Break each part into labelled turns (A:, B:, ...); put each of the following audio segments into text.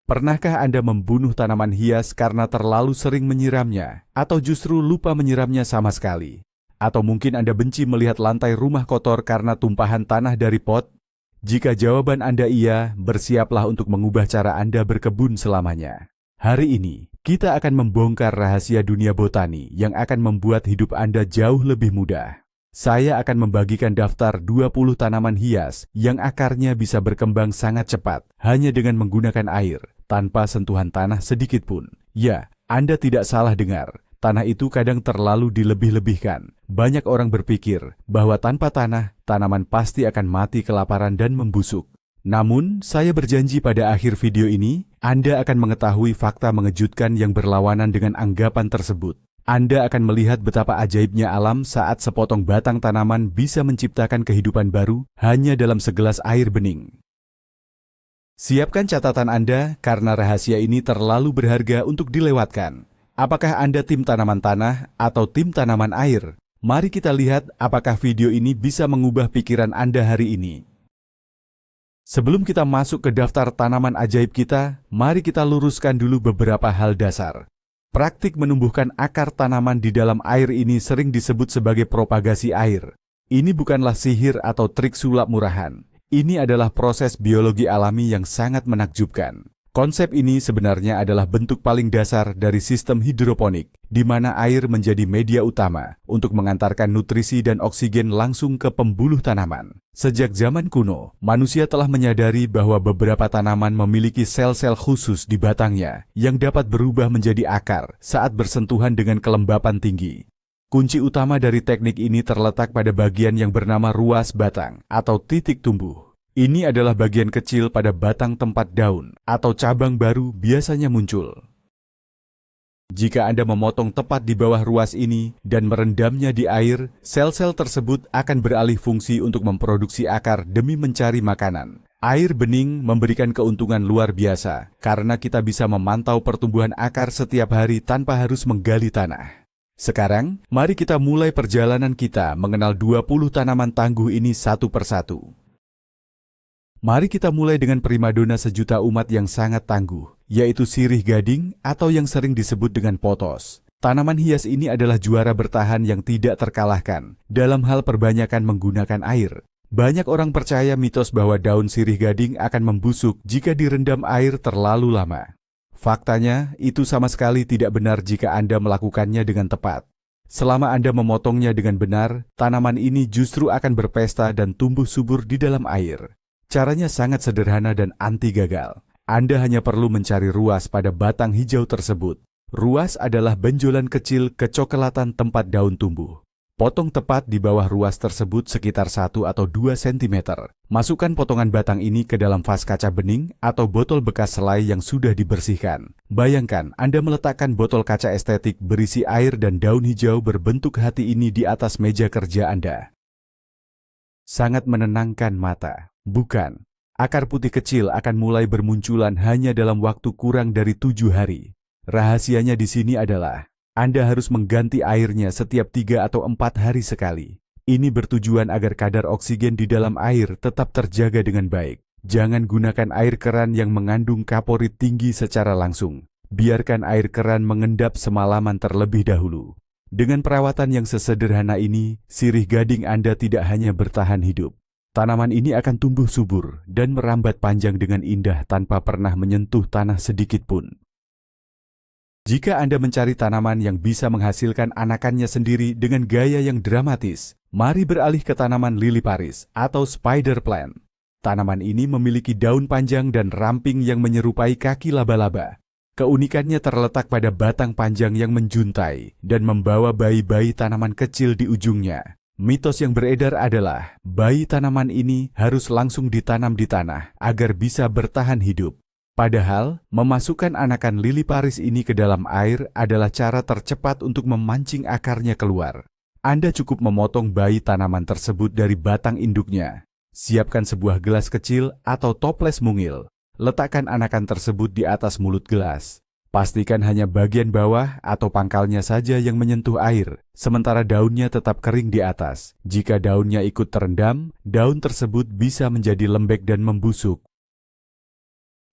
A: Pernahkah Anda membunuh tanaman hias karena terlalu sering menyiramnya, atau justru lupa menyiramnya sama sekali? Atau mungkin Anda benci melihat lantai rumah kotor karena tumpahan tanah dari pot? Jika jawaban Anda iya, bersiaplah untuk mengubah cara Anda berkebun selamanya. Hari ini, kita akan membongkar rahasia dunia botani yang akan membuat hidup Anda jauh lebih mudah. Saya akan membagikan daftar 20 tanaman hias yang akarnya bisa berkembang sangat cepat hanya dengan menggunakan air, tanpa sentuhan tanah sedikit pun. Ya, Anda tidak salah dengar. Tanah itu kadang terlalu dilebih-lebihkan. Banyak orang berpikir bahwa tanpa tanah, tanaman pasti akan mati kelaparan dan membusuk. Namun, saya berjanji pada akhir video ini, Anda akan mengetahui fakta mengejutkan yang berlawanan dengan anggapan tersebut. Anda akan melihat betapa ajaibnya alam saat sepotong batang tanaman bisa menciptakan kehidupan baru hanya dalam segelas air bening. Siapkan catatan Anda karena rahasia ini terlalu berharga untuk dilewatkan. Apakah Anda tim tanaman tanah atau tim tanaman air? Mari kita lihat apakah video ini bisa mengubah pikiran Anda hari ini. Sebelum kita masuk ke daftar tanaman ajaib kita, mari kita luruskan dulu beberapa hal dasar. Praktik menumbuhkan akar tanaman di dalam air ini sering disebut sebagai propagasi air. Ini bukanlah sihir atau trik sulap murahan. Ini adalah proses biologi alami yang sangat menakjubkan. Konsep ini sebenarnya adalah bentuk paling dasar dari sistem hidroponik, di mana air menjadi media utama untuk mengantarkan nutrisi dan oksigen langsung ke pembuluh tanaman. Sejak zaman kuno, manusia telah menyadari bahwa beberapa tanaman memiliki sel-sel khusus di batangnya yang dapat berubah menjadi akar saat bersentuhan dengan kelembapan tinggi. Kunci utama dari teknik ini terletak pada bagian yang bernama ruas batang atau titik tumbuh. Ini adalah bagian kecil pada batang tempat daun atau cabang baru biasanya muncul. Jika Anda memotong tepat di bawah ruas ini dan merendamnya di air, sel-sel tersebut akan beralih fungsi untuk memproduksi akar demi mencari makanan. Air bening memberikan keuntungan luar biasa karena kita bisa memantau pertumbuhan akar setiap hari tanpa harus menggali tanah. Sekarang, mari kita mulai perjalanan kita mengenal 20 tanaman tangguh ini satu persatu. Mari kita mulai dengan primadona sejuta umat yang sangat tangguh, yaitu sirih gading atau yang sering disebut dengan potos. Tanaman hias ini adalah juara bertahan yang tidak terkalahkan dalam hal perbanyakan menggunakan air. Banyak orang percaya mitos bahwa daun sirih gading akan membusuk jika direndam air terlalu lama. Faktanya, itu sama sekali tidak benar jika Anda melakukannya dengan tepat. Selama Anda memotongnya dengan benar, tanaman ini justru akan berpesta dan tumbuh subur di dalam air. Caranya sangat sederhana dan anti gagal. Anda hanya perlu mencari ruas pada batang hijau tersebut. Ruas adalah benjolan kecil kecoklatan tempat daun tumbuh. Potong tepat di bawah ruas tersebut sekitar 1 atau 2 cm. Masukkan potongan batang ini ke dalam vas kaca bening atau botol bekas selai yang sudah dibersihkan. Bayangkan Anda meletakkan botol kaca estetik berisi air dan daun hijau berbentuk hati ini di atas meja kerja Anda. Sangat menenangkan mata. Bukan, akar putih kecil akan mulai bermunculan hanya dalam waktu kurang dari 7 hari. Rahasianya di sini adalah, Anda harus mengganti airnya setiap 3 atau 4 hari sekali. Ini bertujuan agar kadar oksigen di dalam air tetap terjaga dengan baik. Jangan gunakan air keran yang mengandung kaporit tinggi secara langsung. Biarkan air keran mengendap semalaman terlebih dahulu. Dengan perawatan yang sesederhana ini, sirih gading Anda tidak hanya bertahan hidup. Tanaman ini akan tumbuh subur dan merambat panjang dengan indah tanpa pernah menyentuh tanah sedikit pun. Jika Anda mencari tanaman yang bisa menghasilkan anakannya sendiri dengan gaya yang dramatis, mari beralih ke tanaman lili Paris atau spider plant. Tanaman ini memiliki daun panjang dan ramping yang menyerupai kaki laba-laba. Keunikannya terletak pada batang panjang yang menjuntai dan membawa bayi-bayi tanaman kecil di ujungnya. Mitos yang beredar adalah, bayi tanaman ini harus langsung ditanam di tanah agar bisa bertahan hidup. Padahal, memasukkan anakan lili Paris ini ke dalam air adalah cara tercepat untuk memancing akarnya keluar. Anda cukup memotong bayi tanaman tersebut dari batang induknya. Siapkan sebuah gelas kecil atau toples mungil. Letakkan anakan tersebut di atas mulut gelas. Pastikan hanya bagian bawah atau pangkalnya saja yang menyentuh air, sementara daunnya tetap kering di atas. Jika daunnya ikut terendam, daun tersebut bisa menjadi lembek dan membusuk.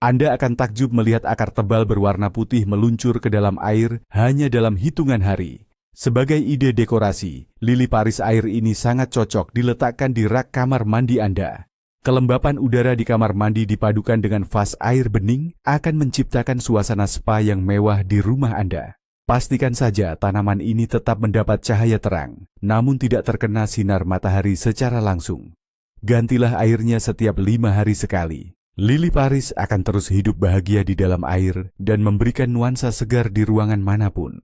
A: Anda akan takjub melihat akar tebal berwarna putih meluncur ke dalam air hanya dalam hitungan hari. Sebagai ide dekorasi, lili Paris air ini sangat cocok diletakkan di rak kamar mandi Anda. Kelembapan udara di kamar mandi dipadukan dengan vas air bening akan menciptakan suasana spa yang mewah di rumah Anda. Pastikan saja tanaman ini tetap mendapat cahaya terang, namun tidak terkena sinar matahari secara langsung. Gantilah airnya setiap 5 hari sekali. Lili Paris akan terus hidup bahagia di dalam air dan memberikan nuansa segar di ruangan manapun.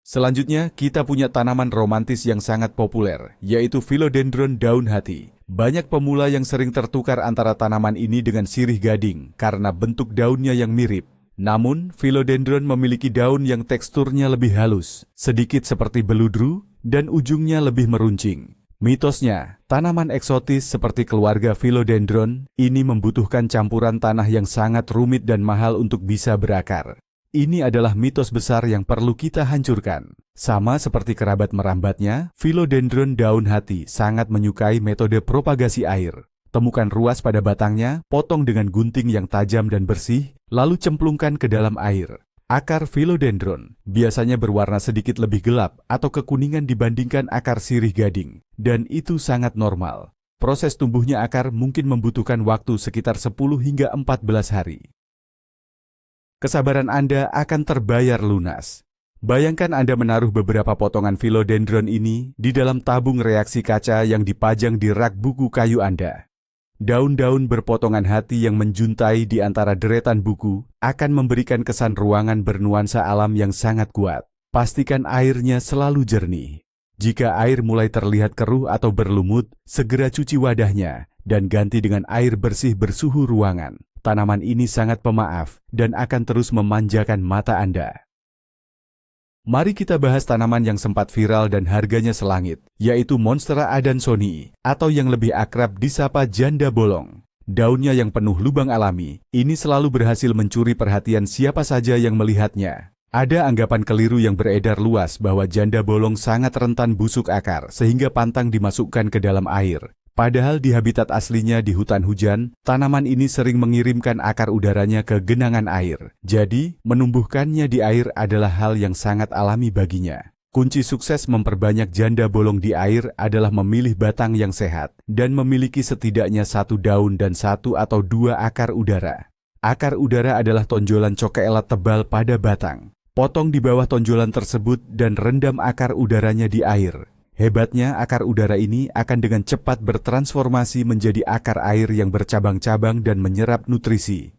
A: Selanjutnya, kita punya tanaman romantis yang sangat populer, yaitu Philodendron daun hati. Banyak pemula yang sering tertukar antara tanaman ini dengan sirih gading karena bentuk daunnya yang mirip. Namun, Philodendron memiliki daun yang teksturnya lebih halus, sedikit seperti beludru, dan ujungnya lebih meruncing. Mitosnya, tanaman eksotis seperti keluarga Philodendron ini membutuhkan campuran tanah yang sangat rumit dan mahal untuk bisa berakar. Ini adalah mitos besar yang perlu kita hancurkan. Sama seperti kerabat merambatnya, Philodendron daun hati sangat menyukai metode propagasi air. Temukan ruas pada batangnya, potong dengan gunting yang tajam dan bersih, lalu cemplungkan ke dalam air. Akar Philodendron biasanya berwarna sedikit lebih gelap atau kekuningan dibandingkan akar sirih gading, dan itu sangat normal. Proses tumbuhnya akar mungkin membutuhkan waktu sekitar 10 hingga 14 hari. Kesabaran Anda akan terbayar lunas. Bayangkan Anda menaruh beberapa potongan Philodendron ini di dalam tabung reaksi kaca yang dipajang di rak buku kayu Anda. Daun-daun berpotongan hati yang menjuntai di antara deretan buku akan memberikan kesan ruangan bernuansa alam yang sangat kuat. Pastikan airnya selalu jernih. Jika air mulai terlihat keruh atau berlumut, segera cuci wadahnya dan ganti dengan air bersih bersuhu ruangan. Tanaman ini sangat pemaaf dan akan terus memanjakan mata Anda. Mari kita bahas tanaman yang sempat viral dan harganya selangit, yaitu Monstera adansonii, atau yang lebih akrab disapa janda bolong. Daunnya yang penuh lubang alami, ini selalu berhasil mencuri perhatian siapa saja yang melihatnya. Ada anggapan keliru yang beredar luas bahwa janda bolong sangat rentan busuk akar sehingga pantang dimasukkan ke dalam air. Padahal di habitat aslinya di hutan hujan, tanaman ini sering mengirimkan akar udaranya ke genangan air. Jadi, menumbuhkannya di air adalah hal yang sangat alami baginya. Kunci sukses memperbanyak janda bolong di air adalah memilih batang yang sehat dan memiliki setidaknya 1 daun dan 1 atau 2 akar udara. Akar udara adalah tonjolan cokelat tebal pada batang. Potong di bawah tonjolan tersebut dan rendam akar udaranya di air. Hebatnya, akar udara ini akan dengan cepat bertransformasi menjadi akar air yang bercabang-cabang dan menyerap nutrisi.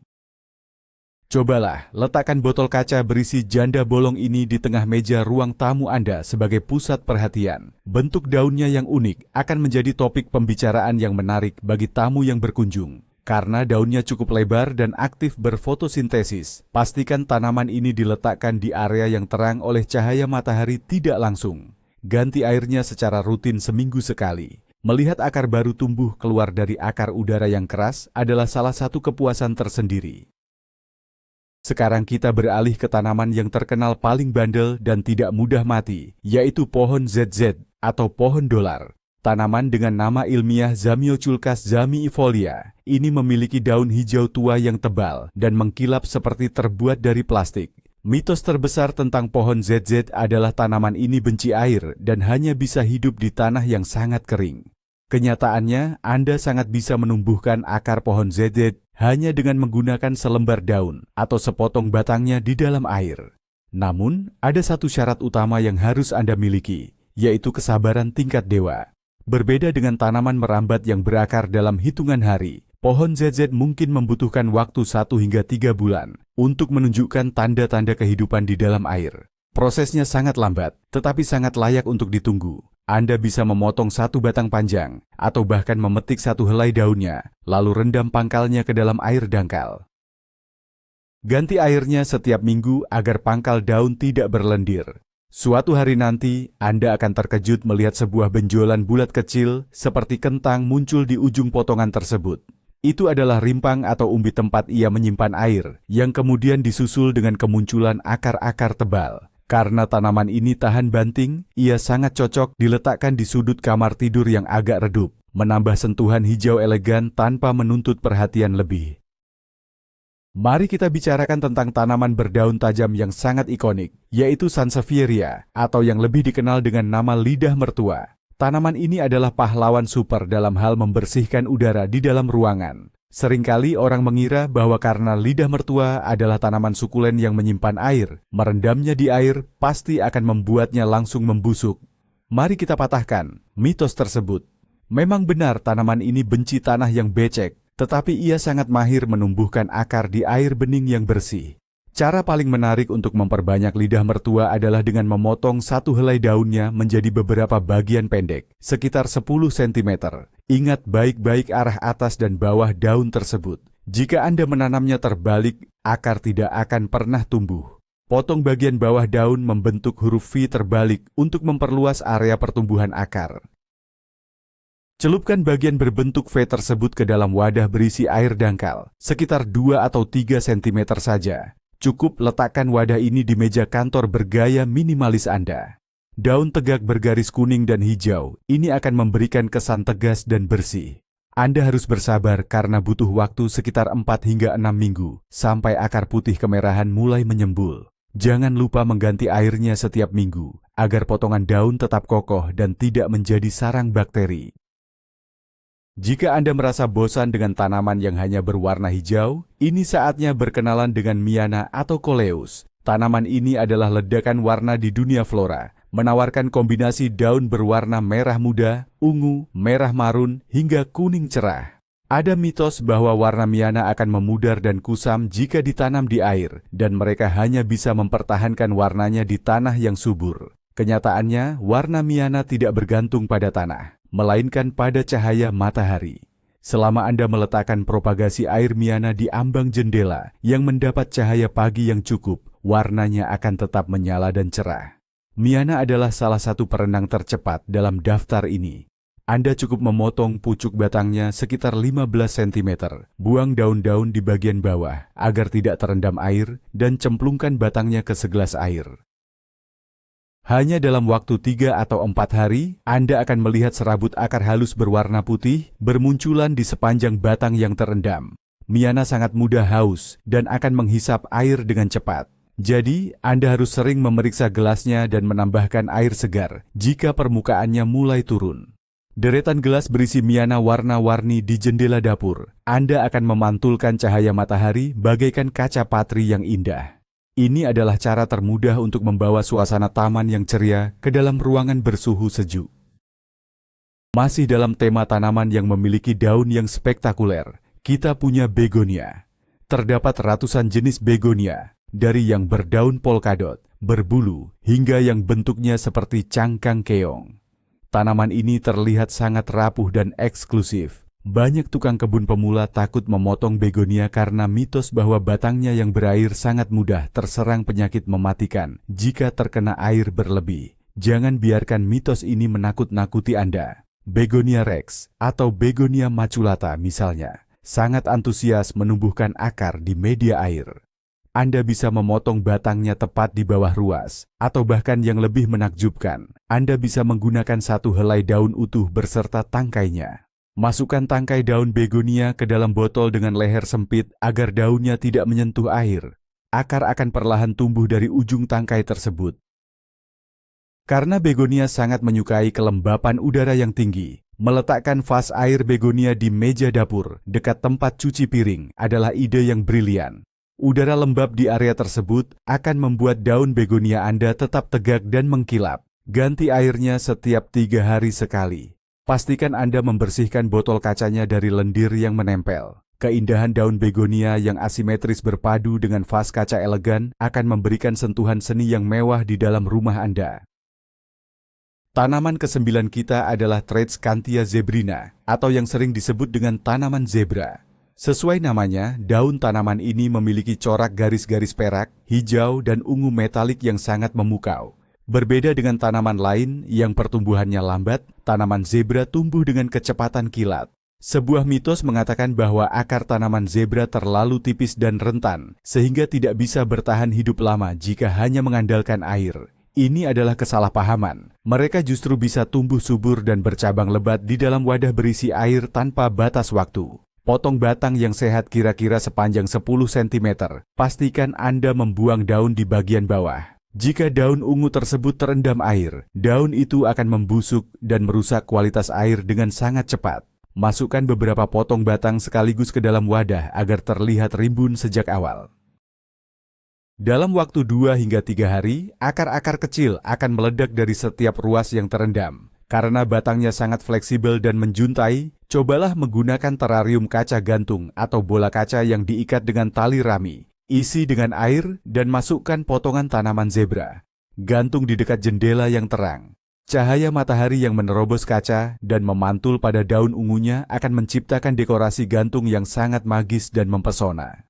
A: Cobalah, letakkan botol kaca berisi janda bolong ini di tengah meja ruang tamu Anda sebagai pusat perhatian. Bentuk daunnya yang unik akan menjadi topik pembicaraan yang menarik bagi tamu yang berkunjung. Karena daunnya cukup lebar dan aktif berfotosintesis, pastikan tanaman ini diletakkan di area yang terang oleh cahaya matahari tidak langsung. Ganti airnya secara rutin seminggu sekali. Melihat akar baru tumbuh keluar dari akar udara yang keras adalah salah satu kepuasan tersendiri. Sekarang kita beralih ke tanaman yang terkenal paling bandel dan tidak mudah mati, yaitu pohon ZZ atau pohon dolar. Tanaman dengan nama ilmiah Zamioculcas zamiifolia ini memiliki daun hijau tua yang tebal dan mengkilap seperti terbuat dari plastik. Mitos terbesar tentang pohon ZZ adalah tanaman ini benci air dan hanya bisa hidup di tanah yang sangat kering. Kenyataannya, Anda sangat bisa menumbuhkan akar pohon ZZ hanya dengan menggunakan selembar daun atau sepotong batangnya di dalam air. Namun, ada satu syarat utama yang harus Anda miliki, yaitu kesabaran tingkat dewa. Berbeda dengan tanaman merambat yang berakar dalam hitungan hari, pohon ZZ mungkin membutuhkan waktu 1 hingga 3 bulan untuk menunjukkan tanda-tanda kehidupan di dalam air. Prosesnya sangat lambat, tetapi sangat layak untuk ditunggu. Anda bisa memotong 1 batang panjang, atau bahkan memetik 1 helai daunnya, lalu rendam pangkalnya ke dalam air dangkal. Ganti airnya setiap minggu agar pangkal daun tidak berlendir. Suatu hari nanti, Anda akan terkejut melihat sebuah benjolan bulat kecil seperti kentang muncul di ujung potongan tersebut. Itu adalah rimpang atau umbi tempat ia menyimpan air, yang kemudian disusul dengan kemunculan akar-akar tebal. Karena tanaman ini tahan banting, ia sangat cocok diletakkan di sudut kamar tidur yang agak redup, menambah sentuhan hijau elegan tanpa menuntut perhatian lebih. Mari kita bicarakan tentang tanaman berdaun tajam yang sangat ikonik, yaitu Sansevieria, atau yang lebih dikenal dengan nama lidah mertua. Tanaman ini adalah pahlawan super dalam hal membersihkan udara di dalam ruangan. Seringkali orang mengira bahwa karena lidah mertua adalah tanaman sukulen yang menyimpan air, merendamnya di air pasti akan membuatnya langsung membusuk. Mari kita patahkan mitos tersebut. Memang benar tanaman ini benci tanah yang becek, tetapi ia sangat mahir menumbuhkan akar di air bening yang bersih. Cara paling menarik untuk memperbanyak lidah mertua adalah dengan memotong satu helai daunnya menjadi beberapa bagian pendek, sekitar 10 cm. Ingat baik-baik arah atas dan bawah daun tersebut. Jika Anda menanamnya terbalik, akar tidak akan pernah tumbuh. Potong bagian bawah daun membentuk huruf V terbalik untuk memperluas area pertumbuhan akar. Celupkan bagian berbentuk V tersebut ke dalam wadah berisi air dangkal, sekitar 2 atau 3 cm saja. Cukup letakkan wadah ini di meja kantor bergaya minimalis Anda. Daun tegak bergaris kuning dan hijau, ini akan memberikan kesan tegas dan bersih. Anda harus bersabar karena butuh waktu sekitar 4 hingga 6 minggu, sampai akar putih kemerahan mulai menyembul. Jangan lupa mengganti airnya setiap minggu, agar potongan daun tetap kokoh dan tidak menjadi sarang bakteri. Jika Anda merasa bosan dengan tanaman yang hanya berwarna hijau, ini saatnya berkenalan dengan Miana atau Coleus. Tanaman ini adalah ledakan warna di dunia flora, menawarkan kombinasi daun berwarna merah muda, ungu, merah marun, hingga kuning cerah. Ada mitos bahwa warna Miana akan memudar dan kusam jika ditanam di air, dan mereka hanya bisa mempertahankan warnanya di tanah yang subur. Kenyataannya, warna Miana tidak bergantung pada tanah, melainkan pada cahaya matahari. Selama Anda meletakkan propagasi air Miana di ambang jendela yang mendapat cahaya pagi yang cukup, warnanya akan tetap menyala dan cerah. Miana adalah salah satu perenang tercepat dalam daftar ini. Anda cukup memotong pucuk batangnya sekitar 15 cm, buang daun-daun di bagian bawah agar tidak terendam air, dan cemplungkan batangnya ke segelas air. Hanya dalam waktu 3 atau 4 hari, Anda akan melihat serabut akar halus berwarna putih bermunculan di sepanjang batang yang terendam. Miana sangat mudah haus dan akan menghisap air dengan cepat. Jadi, Anda harus sering memeriksa gelasnya dan menambahkan air segar jika permukaannya mulai turun. Deretan gelas berisi Miana warna-warni di jendela dapur. Anda akan memantulkan cahaya matahari bagaikan kaca patri yang indah. Ini adalah cara termudah untuk membawa suasana taman yang ceria ke dalam ruangan bersuhu sejuk. Masih dalam tema tanaman yang memiliki daun yang spektakuler, kita punya begonia. Terdapat ratusan jenis begonia, dari yang berdaun polkadot, berbulu, hingga yang bentuknya seperti cangkang keong. Tanaman ini terlihat sangat rapuh dan eksklusif. Banyak tukang kebun pemula takut memotong begonia karena mitos bahwa batangnya yang berair sangat mudah terserang penyakit mematikan jika terkena air berlebih. Jangan biarkan mitos ini menakut-nakuti Anda. Begonia rex atau begonia maculata misalnya, sangat antusias menumbuhkan akar di media air. Anda bisa memotong batangnya tepat di bawah ruas, atau bahkan yang lebih menakjubkan, Anda bisa menggunakan satu helai daun utuh berserta tangkainya. Masukkan tangkai daun begonia ke dalam botol dengan leher sempit agar daunnya tidak menyentuh air. Akar akan perlahan tumbuh dari ujung tangkai tersebut. Karena begonia sangat menyukai kelembapan udara yang tinggi, meletakkan vas air begonia di meja dapur dekat tempat cuci piring adalah ide yang brilian. Udara lembab di area tersebut akan membuat daun begonia Anda tetap tegak dan mengkilap. Ganti airnya setiap 3 hari sekali. Pastikan Anda membersihkan botol kacanya dari lendir yang menempel. Keindahan daun begonia yang asimetris berpadu dengan vas kaca elegan akan memberikan sentuhan seni yang mewah di dalam rumah Anda. Tanaman ke-9 kita adalah Tradescantia zebrina, atau yang sering disebut dengan tanaman zebra. Sesuai namanya, daun tanaman ini memiliki corak garis-garis perak, hijau, dan ungu metalik yang sangat memukau. Berbeda dengan tanaman lain yang pertumbuhannya lambat, tanaman zebra tumbuh dengan kecepatan kilat. Sebuah mitos mengatakan bahwa akar tanaman zebra terlalu tipis dan rentan, sehingga tidak bisa bertahan hidup lama jika hanya mengandalkan air. Ini adalah kesalahpahaman. Mereka justru bisa tumbuh subur dan bercabang lebat di dalam wadah berisi air tanpa batas waktu. Potong batang yang sehat kira-kira sepanjang 10 cm. Pastikan Anda membuang daun di bagian bawah. Jika daun ungu tersebut terendam air, daun itu akan membusuk dan merusak kualitas air dengan sangat cepat. Masukkan beberapa potong batang sekaligus ke dalam wadah agar terlihat rimbun sejak awal. Dalam waktu 2 hingga 3 hari, akar-akar kecil akan meledak dari setiap ruas yang terendam. Karena batangnya sangat fleksibel dan menjuntai, cobalah menggunakan terarium kaca gantung atau bola kaca yang diikat dengan tali rami. Isi dengan air dan masukkan potongan tanaman zebra. Gantung di dekat jendela yang terang. Cahaya matahari yang menerobos kaca dan memantul pada daun ungunya akan menciptakan dekorasi gantung yang sangat magis dan mempesona.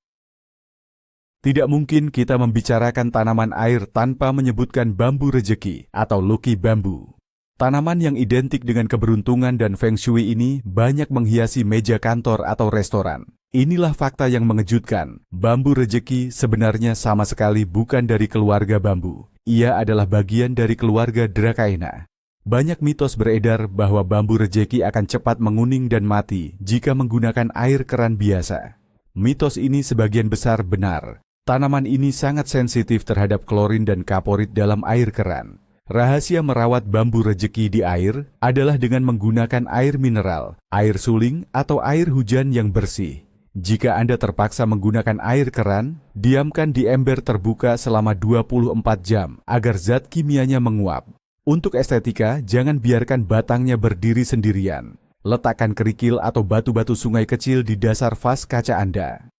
A: Tidak mungkin kita membicarakan tanaman air tanpa menyebutkan bambu rejeki atau lucky bambu. Tanaman yang identik dengan keberuntungan dan feng shui ini banyak menghiasi meja kantor atau restoran. Inilah fakta yang mengejutkan. Bambu rejeki sebenarnya sama sekali bukan dari keluarga bambu. Ia adalah bagian dari keluarga Dracaena. Banyak mitos beredar bahwa bambu rejeki akan cepat menguning dan mati jika menggunakan air keran biasa. Mitos ini sebagian besar benar. Tanaman ini sangat sensitif terhadap klorin dan kaporit dalam air keran. Rahasia merawat bambu rejeki di air adalah dengan menggunakan air mineral, air suling, atau air hujan yang bersih. Jika Anda terpaksa menggunakan air keran, diamkan di ember terbuka selama 24 jam agar zat kimianya menguap. Untuk estetika, jangan biarkan batangnya berdiri sendirian. Letakkan kerikil atau batu-batu sungai kecil di dasar vas kaca Anda.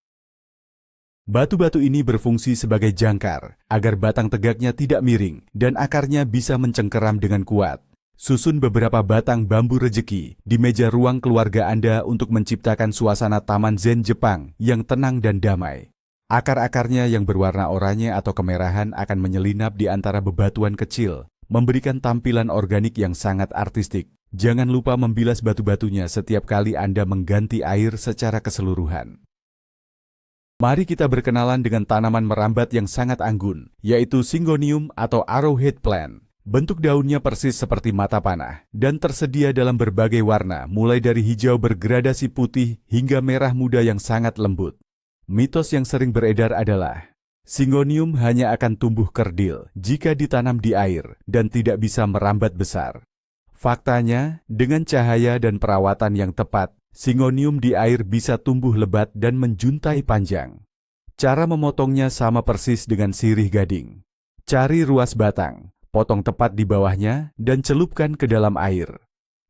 A: Batu-batu ini berfungsi sebagai jangkar, agar batang tegaknya tidak miring dan akarnya bisa mencengkeram dengan kuat. Susun beberapa batang bambu rejeki di meja ruang keluarga Anda untuk menciptakan suasana taman zen Jepang yang tenang dan damai. Akar-akarnya yang berwarna oranye atau kemerahan akan menyelinap di antara bebatuan kecil, memberikan tampilan organik yang sangat artistik. Jangan lupa membilas batu-batunya setiap kali Anda mengganti air secara keseluruhan. Mari kita berkenalan dengan tanaman merambat yang sangat anggun, yaitu Syngonium atau arrowhead plant. Bentuk daunnya persis seperti mata panah dan tersedia dalam berbagai warna, mulai dari hijau bergradasi putih hingga merah muda yang sangat lembut. Mitos yang sering beredar adalah Syngonium hanya akan tumbuh kerdil jika ditanam di air dan tidak bisa merambat besar. Faktanya, dengan cahaya dan perawatan yang tepat, Syngonium di air bisa tumbuh lebat dan menjuntai panjang. Cara memotongnya sama persis dengan sirih gading. Cari ruas batang. Potong tepat di bawahnya dan celupkan ke dalam air.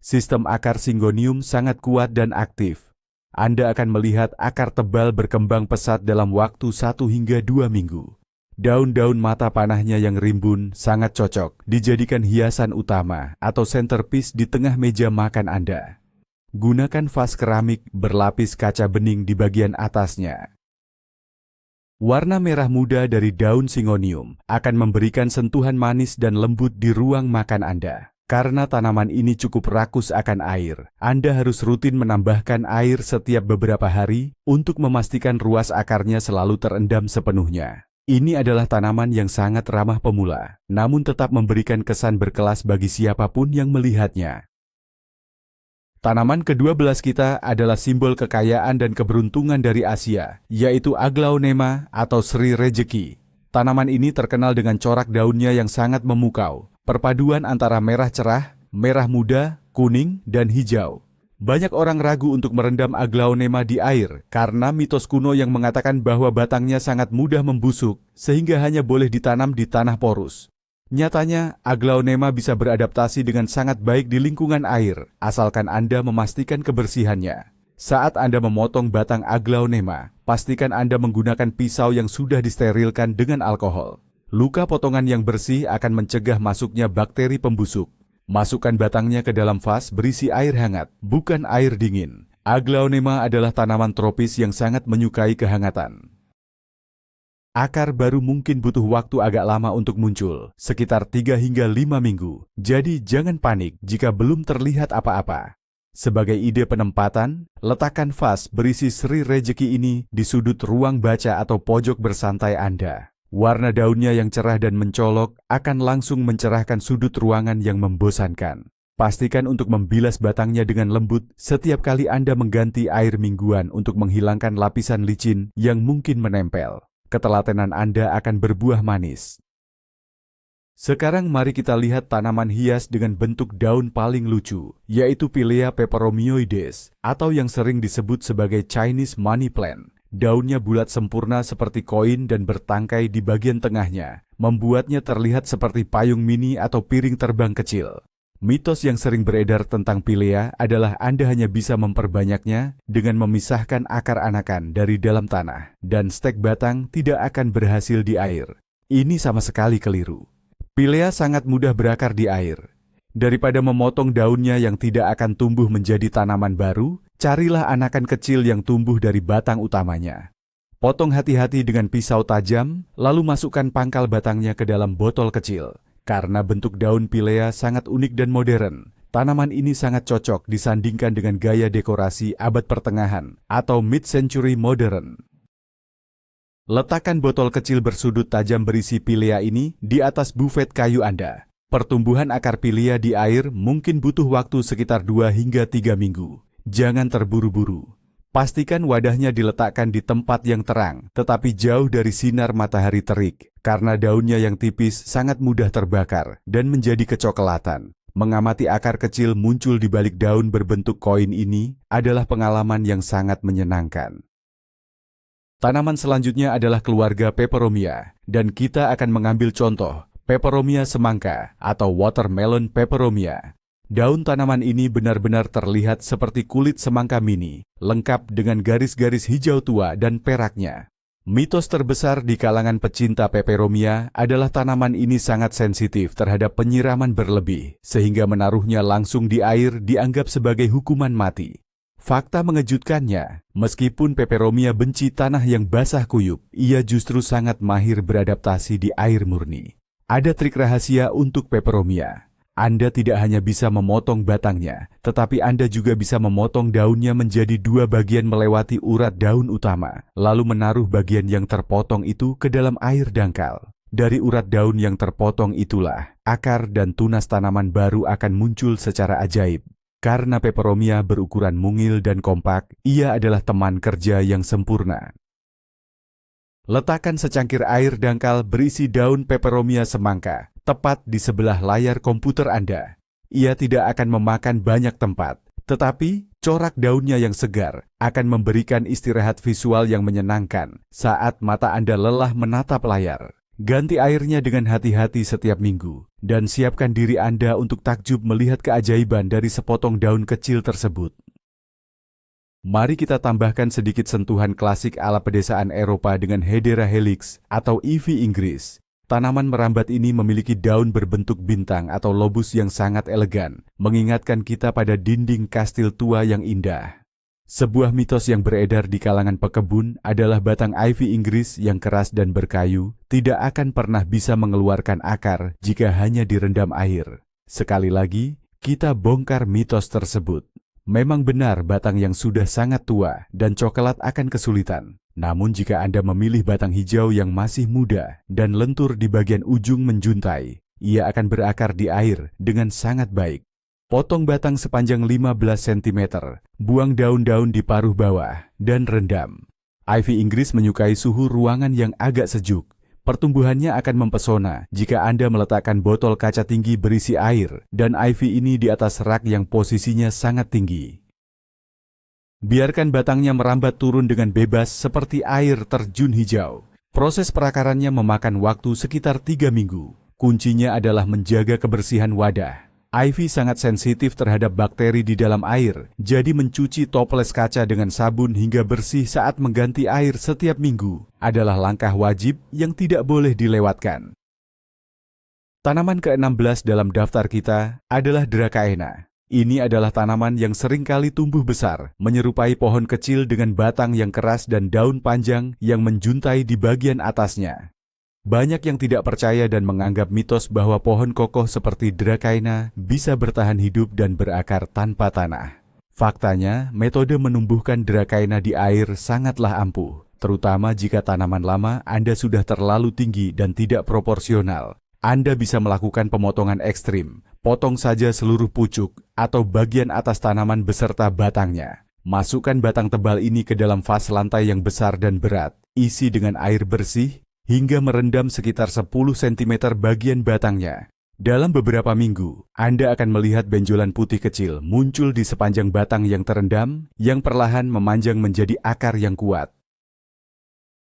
A: Sistem akar Syngonium sangat kuat dan aktif. Anda akan melihat akar tebal berkembang pesat dalam waktu 1 hingga 2 minggu. Daun-daun mata panahnya yang rimbun sangat cocok dijadikan hiasan utama atau centerpiece di tengah meja makan Anda. Gunakan vas keramik berlapis kaca bening di bagian atasnya. Warna merah muda dari daun Syngonium akan memberikan sentuhan manis dan lembut di ruang makan Anda. Karena tanaman ini cukup rakus akan air, Anda harus rutin menambahkan air setiap beberapa hari untuk memastikan ruas akarnya selalu terendam sepenuhnya. Ini adalah tanaman yang sangat ramah pemula, namun tetap memberikan kesan berkelas bagi siapapun yang melihatnya. Tanaman ke-12 kita adalah simbol kekayaan dan keberuntungan dari Asia, yaitu Aglaonema atau Sri Rejeki. Tanaman ini terkenal dengan corak daunnya yang sangat memukau, perpaduan antara merah cerah, merah muda, kuning, dan hijau. Banyak orang ragu untuk merendam Aglaonema di air karena mitos kuno yang mengatakan bahwa batangnya sangat mudah membusuk, sehingga hanya boleh ditanam di tanah porus. Nyatanya, Aglaonema bisa beradaptasi dengan sangat baik di lingkungan air, asalkan Anda memastikan kebersihannya. Saat Anda memotong batang Aglaonema, pastikan Anda menggunakan pisau yang sudah disterilkan dengan alkohol. Luka potongan yang bersih akan mencegah masuknya bakteri pembusuk. Masukkan batangnya ke dalam vas berisi air hangat, bukan air dingin. Aglaonema adalah tanaman tropis yang sangat menyukai kehangatan. Akar baru mungkin butuh waktu agak lama untuk muncul, sekitar 3 hingga 5 minggu. Jadi jangan panik jika belum terlihat apa-apa. Sebagai ide penempatan, letakkan vas berisi Sri Rejeki ini di sudut ruang baca atau pojok bersantai Anda. Warna daunnya yang cerah dan mencolok akan langsung mencerahkan sudut ruangan yang membosankan. Pastikan untuk membilas batangnya dengan lembut setiap kali Anda mengganti air mingguan untuk menghilangkan lapisan licin yang mungkin menempel. Ketelatenan Anda akan berbuah manis. Sekarang mari kita lihat tanaman hias dengan bentuk daun paling lucu, yaitu Pilea peperomioides, atau yang sering disebut sebagai Chinese money plant. Daunnya bulat sempurna seperti koin dan bertangkai di bagian tengahnya, membuatnya terlihat seperti payung mini atau piring terbang kecil. Mitos yang sering beredar tentang Pilea adalah Anda hanya bisa memperbanyaknya dengan memisahkan akar anakan dari dalam tanah, dan stek batang tidak akan berhasil di air. Ini sama sekali keliru. Pilea sangat mudah berakar di air. Daripada memotong daunnya yang tidak akan tumbuh menjadi tanaman baru, carilah anakan kecil yang tumbuh dari batang utamanya. Potong hati-hati dengan pisau tajam, lalu masukkan pangkal batangnya ke dalam botol kecil. Karena bentuk daun Pilea sangat unik dan modern, tanaman ini sangat cocok disandingkan dengan gaya dekorasi abad pertengahan atau mid-century modern. Letakkan botol kecil bersudut tajam berisi Pilea ini di atas bufet kayu Anda. Pertumbuhan akar Pilea di air mungkin butuh waktu sekitar 2 hingga 3 minggu. Jangan terburu-buru. Pastikan wadahnya diletakkan di tempat yang terang, tetapi jauh dari sinar matahari terik, karena daunnya yang tipis sangat mudah terbakar dan menjadi kecoklatan. Mengamati akar kecil muncul di balik daun berbentuk koin ini adalah pengalaman yang sangat menyenangkan. Tanaman selanjutnya adalah keluarga Peperomia, dan kita akan mengambil contoh Peperomia semangka atau watermelon peperomia. Daun tanaman ini benar-benar terlihat seperti kulit semangka mini, lengkap dengan garis-garis hijau tua dan peraknya. Mitos terbesar di kalangan pecinta peperomia adalah tanaman ini sangat sensitif terhadap penyiraman berlebih, sehingga menaruhnya langsung di air dianggap sebagai hukuman mati. Fakta mengejutkannya, meskipun peperomia benci tanah yang basah kuyup, ia justru sangat mahir beradaptasi di air murni. Ada trik rahasia untuk peperomia. Anda tidak hanya bisa memotong batangnya, tetapi Anda juga bisa memotong daunnya menjadi 2 bagian melewati urat daun utama, lalu menaruh bagian yang terpotong itu ke dalam air dangkal. Dari urat daun yang terpotong itulah, akar dan tunas tanaman baru akan muncul secara ajaib. Karena peperomia berukuran mungil dan kompak, ia adalah teman kerja yang sempurna. Letakkan secangkir air dangkal berisi daun peperomia semangka tepat di sebelah layar komputer Anda. Ia tidak akan memakan banyak tempat, tetapi corak daunnya yang segar akan memberikan istirahat visual yang menyenangkan saat mata Anda lelah menatap layar. Ganti airnya dengan hati-hati setiap minggu, dan siapkan diri Anda untuk takjub melihat keajaiban dari sepotong daun kecil tersebut. Mari kita tambahkan sedikit sentuhan klasik ala pedesaan Eropa dengan Hedera helix atau Ivy Inggris. Tanaman merambat ini memiliki daun berbentuk bintang atau lobus yang sangat elegan, mengingatkan kita pada dinding kastil tua yang indah. Sebuah mitos yang beredar di kalangan pekebun adalah batang Ivy Inggris yang keras dan berkayu tidak akan pernah bisa mengeluarkan akar jika hanya direndam air. Sekali lagi, kita bongkar mitos tersebut. Memang benar batang yang sudah sangat tua dan coklat akan kesulitan. Namun jika Anda memilih batang hijau yang masih muda dan lentur di bagian ujung menjuntai, ia akan berakar di air dengan sangat baik. Potong batang sepanjang 15 cm, buang daun-daun di paruh bawah, dan rendam. Ivy Inggris menyukai suhu ruangan yang agak sejuk. Pertumbuhannya akan mempesona jika Anda meletakkan botol kaca tinggi berisi air dan ivy ini di atas rak yang posisinya sangat tinggi. Biarkan batangnya merambat turun dengan bebas seperti air terjun hijau. Proses perakarannya memakan waktu sekitar 3 minggu. Kuncinya adalah menjaga kebersihan wadah. Ivy sangat sensitif terhadap bakteri di dalam air, jadi mencuci toples kaca dengan sabun hingga bersih saat mengganti air setiap minggu adalah langkah wajib yang tidak boleh dilewatkan. Tanaman ke-16 dalam daftar kita adalah Dracaena. Ini adalah tanaman yang seringkali tumbuh besar, menyerupai pohon kecil dengan batang yang keras dan daun panjang yang menjuntai di bagian atasnya. Banyak yang tidak percaya dan menganggap mitos bahwa pohon kokoh seperti Dracaena bisa bertahan hidup dan berakar tanpa tanah. Faktanya, metode menumbuhkan Dracaena di air sangatlah ampuh, terutama jika tanaman lama Anda sudah terlalu tinggi dan tidak proporsional. Anda bisa melakukan pemotongan ekstrim, Potong saja seluruh pucuk atau bagian atas tanaman beserta batangnya. Masukkan batang tebal ini ke dalam vas lantai yang besar dan berat. Isi dengan air bersih hingga merendam sekitar 10 cm bagian batangnya. Dalam beberapa minggu, Anda akan melihat benjolan putih kecil muncul di sepanjang batang yang terendam, yang perlahan memanjang menjadi akar yang kuat.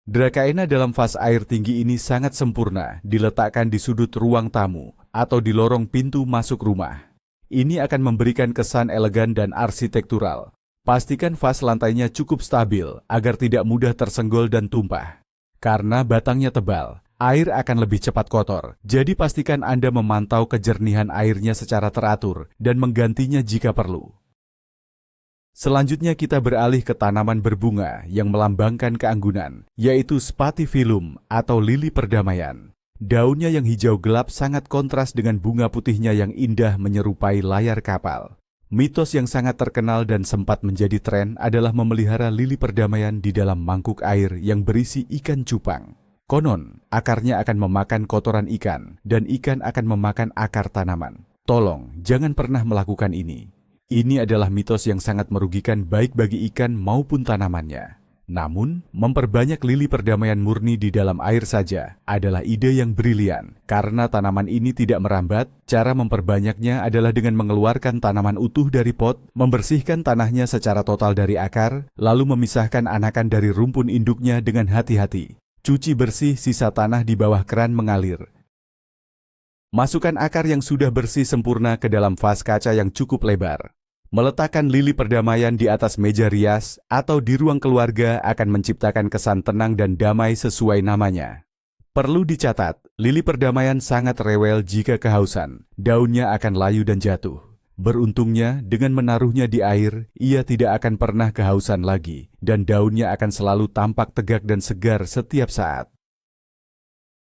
A: Dracaena dalam vas air tinggi ini sangat sempurna diletakkan di sudut ruang tamu atau di lorong pintu masuk rumah. Ini akan memberikan kesan elegan dan arsitektural. Pastikan vas lantainya cukup stabil agar tidak mudah tersenggol dan tumpah. Karena batangnya tebal, air akan lebih cepat kotor, jadi pastikan Anda memantau kejernihan airnya secara teratur dan menggantinya jika perlu. Selanjutnya kita beralih ke tanaman berbunga yang melambangkan keanggunan, yaitu Spathiphyllum atau lili perdamaian. Daunnya yang hijau gelap sangat kontras dengan bunga putihnya yang indah menyerupai layar kapal. Mitos yang sangat terkenal dan sempat menjadi tren adalah memelihara lili perdamaian di dalam mangkuk air yang berisi ikan cupang. Konon, akarnya akan memakan kotoran ikan, dan ikan akan memakan akar tanaman. Tolong, jangan pernah melakukan ini. Ini adalah mitos yang sangat merugikan baik bagi ikan maupun tanamannya. Namun, memperbanyak lili perdamaian murni di dalam air saja adalah ide yang brilian. Karena tanaman ini tidak merambat, cara memperbanyaknya adalah dengan mengeluarkan tanaman utuh dari pot, membersihkan tanahnya secara total dari akar, lalu memisahkan anakan dari rumpun induknya dengan hati-hati. Cuci bersih sisa tanah di bawah keran mengalir. Masukkan akar yang sudah bersih sempurna ke dalam vas kaca yang cukup lebar. Meletakkan lili perdamaian di atas meja rias atau di ruang keluarga akan menciptakan kesan tenang dan damai sesuai namanya. Perlu dicatat, lili perdamaian sangat rewel jika kehausan. Daunnya akan layu dan jatuh. Beruntungnya, dengan menaruhnya di air, ia tidak akan pernah kehausan lagi, dan daunnya akan selalu tampak tegak dan segar setiap saat.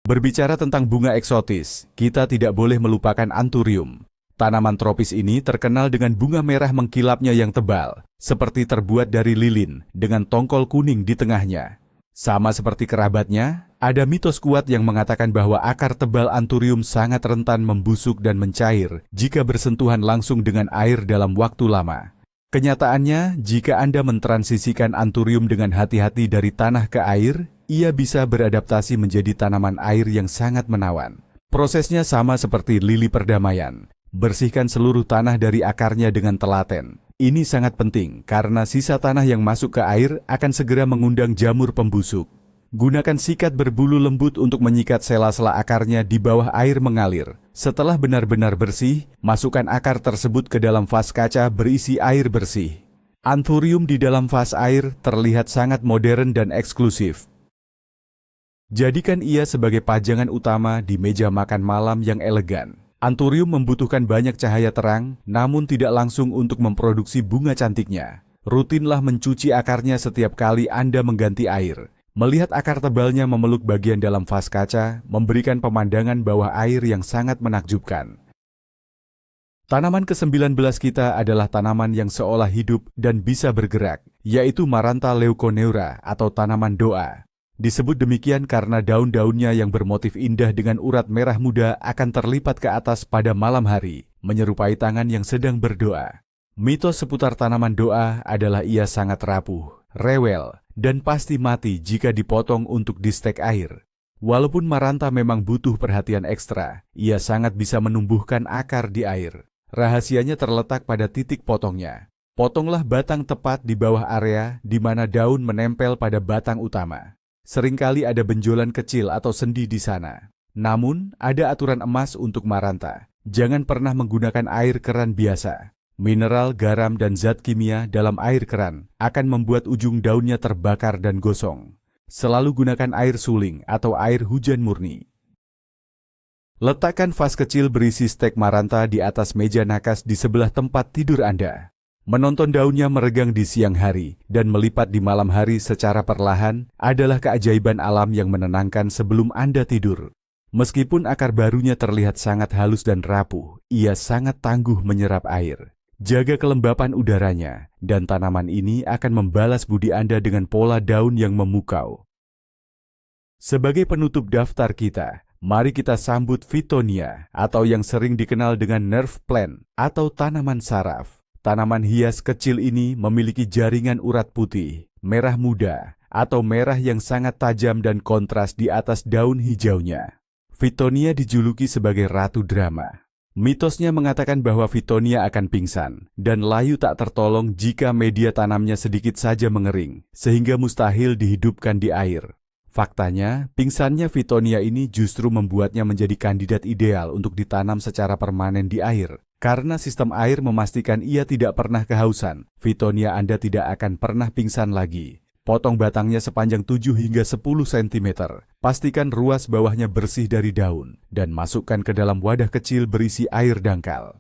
A: Berbicara tentang bunga eksotis, kita tidak boleh melupakan anthurium. Tanaman tropis ini terkenal dengan bunga merah mengkilapnya yang tebal, seperti terbuat dari lilin, dengan tongkol kuning di tengahnya. Sama seperti kerabatnya, ada mitos kuat yang mengatakan bahwa akar tebal anthurium sangat rentan membusuk dan mencair jika bersentuhan langsung dengan air dalam waktu lama. Kenyataannya, jika Anda mentransisikan anthurium dengan hati-hati dari tanah ke air, ia bisa beradaptasi menjadi tanaman air yang sangat menawan. Prosesnya sama seperti lili perdamaian. Bersihkan seluruh tanah dari akarnya dengan telaten. Ini sangat penting karena sisa tanah yang masuk ke air akan segera mengundang jamur pembusuk. Gunakan sikat berbulu lembut untuk menyikat sela-sela akarnya di bawah air mengalir. Setelah benar-benar bersih, masukkan akar tersebut ke dalam vas kaca berisi air bersih. Anthurium di dalam vas air terlihat sangat modern dan eksklusif. Jadikan ia sebagai pajangan utama di meja makan malam yang elegan. Anthurium membutuhkan banyak cahaya terang, namun tidak langsung untuk memproduksi bunga cantiknya. Rutinlah mencuci akarnya setiap kali Anda mengganti air. Melihat akar tebalnya memeluk bagian dalam vas kaca, memberikan pemandangan bawah air yang sangat menakjubkan. Tanaman ke-19 kita adalah tanaman yang seolah hidup dan bisa bergerak, yaitu Maranta leuconeura atau tanaman doa. Disebut demikian karena daun-daunnya yang bermotif indah dengan urat merah muda akan terlipat ke atas pada malam hari, menyerupai tangan yang sedang berdoa. Mitos seputar tanaman doa adalah ia sangat rapuh, rewel, dan pasti mati jika dipotong untuk distek air. Walaupun Maranta memang butuh perhatian ekstra, ia sangat bisa menumbuhkan akar di air. Rahasianya terletak pada titik potongnya. Potonglah batang tepat di bawah area di mana daun menempel pada batang utama. Seringkali ada benjolan kecil atau sendi di sana. Namun, ada aturan emas untuk Maranta. Jangan pernah menggunakan air keran biasa. Mineral, garam, dan zat kimia dalam air keran akan membuat ujung daunnya terbakar dan gosong. Selalu gunakan air suling atau air hujan murni. Letakkan vas kecil berisi stek Maranta di atas meja nakas di sebelah tempat tidur Anda. Menonton daunnya meregang di siang hari dan melipat di malam hari secara perlahan adalah keajaiban alam yang menenangkan sebelum Anda tidur. Meskipun akar barunya terlihat sangat halus dan rapuh, ia sangat tangguh menyerap air. Jaga kelembapan udaranya, dan tanaman ini akan membalas budi Anda dengan pola daun yang memukau. Sebagai penutup daftar kita, Mari kita sambut Fittonia atau yang sering dikenal dengan nerve plant atau tanaman saraf. Tanaman hias kecil ini memiliki jaringan urat putih, merah muda, atau merah yang sangat tajam dan kontras di atas daun hijaunya. Fittonia dijuluki sebagai Ratu Drama. Mitosnya mengatakan bahwa Fittonia akan pingsan dan layu tak tertolong jika media tanamnya sedikit saja mengering, sehingga mustahil dihidupkan di air. Faktanya, pingsannya Fittonia ini justru membuatnya menjadi kandidat ideal untuk ditanam secara permanen di air. Karena sistem air memastikan ia tidak pernah kehausan, Fittonia Anda tidak akan pernah pingsan lagi. Potong batangnya sepanjang 7 hingga 10 cm. Pastikan ruas bawahnya bersih dari daun, dan masukkan ke dalam wadah kecil berisi air dangkal.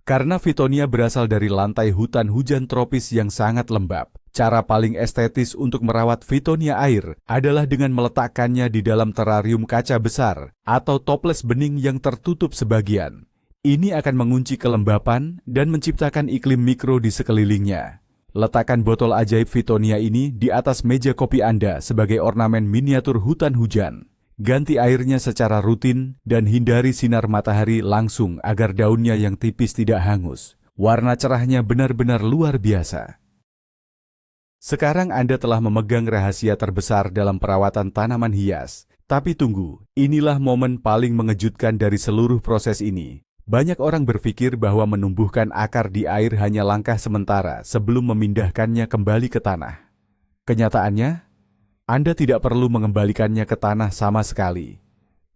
A: Karena Fittonia berasal dari lantai hutan hujan tropis yang sangat lembab, cara paling estetis untuk merawat Fittonia air adalah dengan meletakkannya di dalam terarium kaca besar atau toples bening yang tertutup sebagian. Ini akan mengunci kelembapan dan menciptakan iklim mikro di sekelilingnya. Letakkan botol ajaib Fittonia ini di atas meja kopi Anda sebagai ornamen miniatur hutan hujan. Ganti airnya secara rutin dan hindari sinar matahari langsung agar daunnya yang tipis tidak hangus. Warna cerahnya benar-benar luar biasa. Sekarang Anda telah memegang rahasia terbesar dalam perawatan tanaman hias. Tapi tunggu, inilah momen paling mengejutkan dari seluruh proses ini. Banyak orang berpikir bahwa menumbuhkan akar di air hanya langkah sementara sebelum memindahkannya kembali ke tanah. Kenyataannya, Anda tidak perlu mengembalikannya ke tanah sama sekali.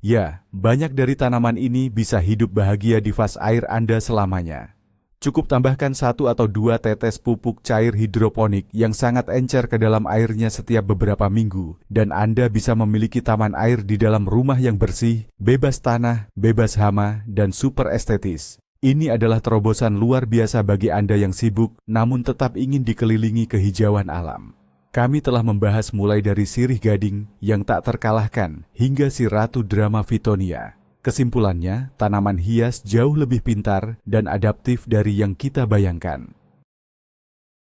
A: Ya, banyak dari tanaman ini bisa hidup bahagia di vas air Anda selamanya. Cukup tambahkan 1 atau 2 tetes pupuk cair hidroponik yang sangat encer ke dalam airnya setiap beberapa minggu, dan Anda bisa memiliki taman air di dalam rumah yang bersih, bebas tanah, bebas hama, dan super estetis. Ini adalah terobosan luar biasa bagi Anda yang sibuk, namun tetap ingin dikelilingi kehijauan alam. Kami telah membahas mulai dari sirih gading yang tak terkalahkan hingga si Ratu Drama Fittonia. Kesimpulannya, tanaman hias jauh lebih pintar dan adaptif dari yang kita bayangkan.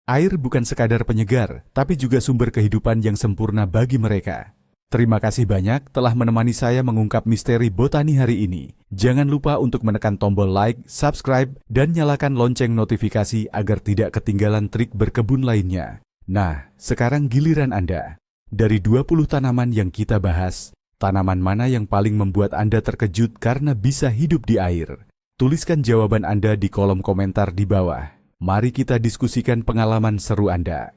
A: Air bukan sekadar penyegar, tapi juga sumber kehidupan yang sempurna bagi mereka. Terima kasih banyak telah menemani saya mengungkap misteri botani hari ini. Jangan lupa untuk menekan tombol like, subscribe, dan nyalakan lonceng notifikasi agar tidak ketinggalan trik berkebun lainnya. Nah, sekarang giliran Anda. Dari 20 tanaman yang kita bahas, tanaman mana yang paling membuat Anda terkejut karena bisa hidup di air? Tuliskan jawaban Anda di kolom komentar di bawah. Mari kita diskusikan pengalaman seru Anda.